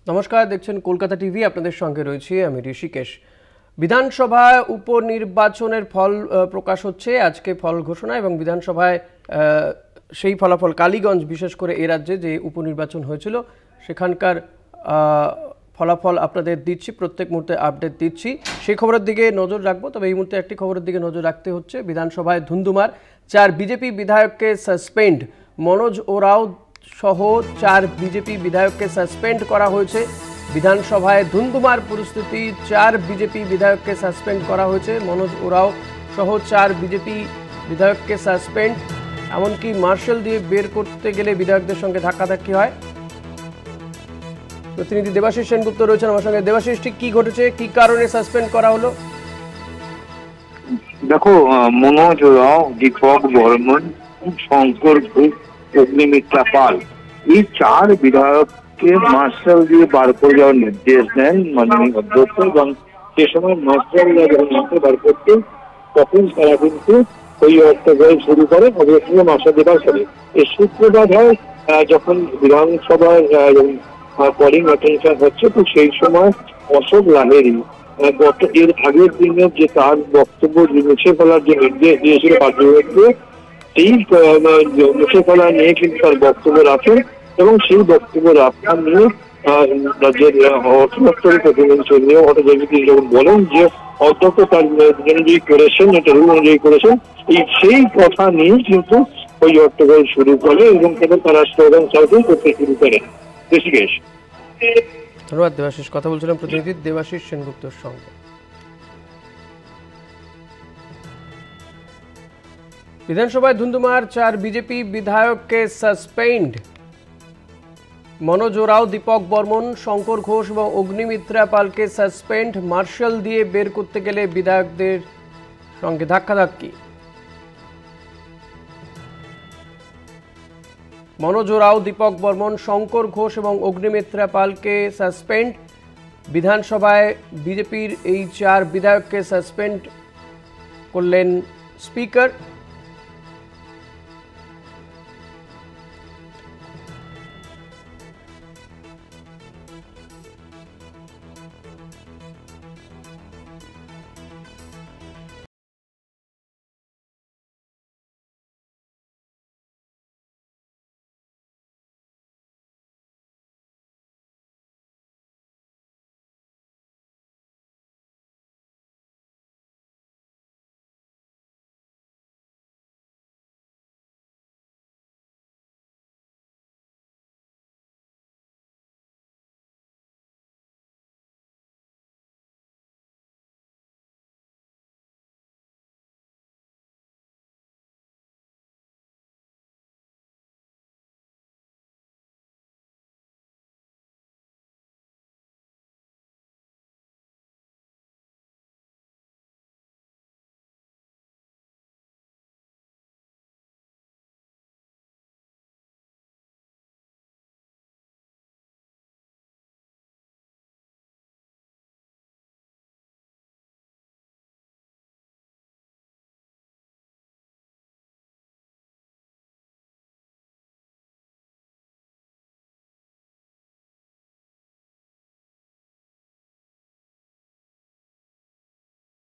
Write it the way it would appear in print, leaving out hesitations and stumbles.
নমস্কার, দেখছেন কলকাতা টিভি। আপনাদের সঙ্গে রয়েছি আমি ঋষিকেশ। বিধানসভা উপনির্বাচনের ফল প্রকাশ হচ্ছে আজকে, ফল ঘোষণা, এবং বিধানসভায় সেই ফলাফল কালীগঞ্জ, বিশেষ করে এ রাজ্যে যে উপনির্বাচন হয়েছিল সেখানকার ফলাফল আপনাদের দিচ্ছি, প্রত্যেক মুহূর্তে আপডেট দিচ্ছি। সেই খবরের দিকে নজর রাখবো। তবে এই মুহূর্তে একটি খবরের দিকে নজর রাখতে হচ্ছে। বিধানসভায় ধুন্ধুমার, 4 বিজেপি বিধায়ককে সাসপেন্ড। মনোজ ওরাও সহ 4 বিজেপি বিধায়ককে সাসপেন্ড করা হয়েছে। বিধানসভায় ধুন্ধুমার পরিস্থিতি, 4 বিজেপি বিধায়ককে সাসপেন্ড করা হয়েছে। মনোজ ওরাও সহ 4 বিজেপি বিধায়ককে সাসপেন্ড। এমনকি মার্শাল দিয়ে বের করতে গেলে বিধায়কদের সঙ্গে ধাক্কাধাক্কি হয়। প্রতিনিধি দেবাশিস সেনগুপ্ত রয়েছেন আমার সঙ্গে। দেবাশিস, ঠিক কি ঘটেছে, কি কারণে সাসপেন্ড করা হলো? দেখো, মনোজ ওরাও, দীপক বর্মন, শঙ্কর ঘোষ, অগ্নিমিত্রা পাল, এই 4 বিধায়ককে মার্শাল দিয়ে বার করে যাওয়ার নির্দেশ দেন মাননীয় অধ্যক্ষ। এবং সে সময় মার্শাল যখন বার করতে, তখন তারা কিন্তু ওই হট্টগোল শুরু করে, অবশ্যই মার্শাল দেবার করে। এর সূত্রপাত হয় যখন বিধানসভার পোলিং অ্যাটেনশন হচ্ছে, তো সেই সময় অশোক লাহেরি এর আগের দিনে যে তার বক্তব্য মুছে ফেলার যে নির্দেশ দিয়েছিল পার্টিকে, সেই মুছে ফেলা নিয়ে কিন্তু তার বক্তব্য রাখেন। এবং সেই বক্তব্য রাখা নিয়ে রাজ্যের অর্থ দপ্তরের প্রতিমন্ত্রী চন্দ্রিমা ভট্টাচার্য যখন বলেন যে অধ্যক্ষ তার অনুযায়ী করেছেন, একটা রুল অনুযায়ী করেছেন, সেই কথা নিয়ে কিন্তু ওই হট্টগোল শুরু করে এবং তারা স্লোগান চাউটিং করতে শুরু করে। ঋষিকেশ। ধন্যবাদ দেবাশিস। কথা বলছিলাম প্রতিনিধি দেবাশিস সেনগুপ্তর সঙ্গে। বিধানসভায় ধুন্ধুমার, 4 বিজেপি বিধায়ককে সাসপেন্ড। মনোজ ওরাও, দীপক বর্মন, শঙ্কর ঘোষ এবং অগ্নিমিত্রা পালকে সাসপেন্ড। মার্শাল দিয়ে বের করতে গেলে বিধায়কদের সঙ্গে ধাক্কাধাক্কি। মনোজ ওরাও, দীপক বর্মন, শঙ্কর ঘোষ এবং অগ্নিমিত্রা পালকে সাসপেন্ড। বিধানসভায় বিজেপির এই 4 বিধায়ককে সাসপেন্ড করলেন স্পিকার।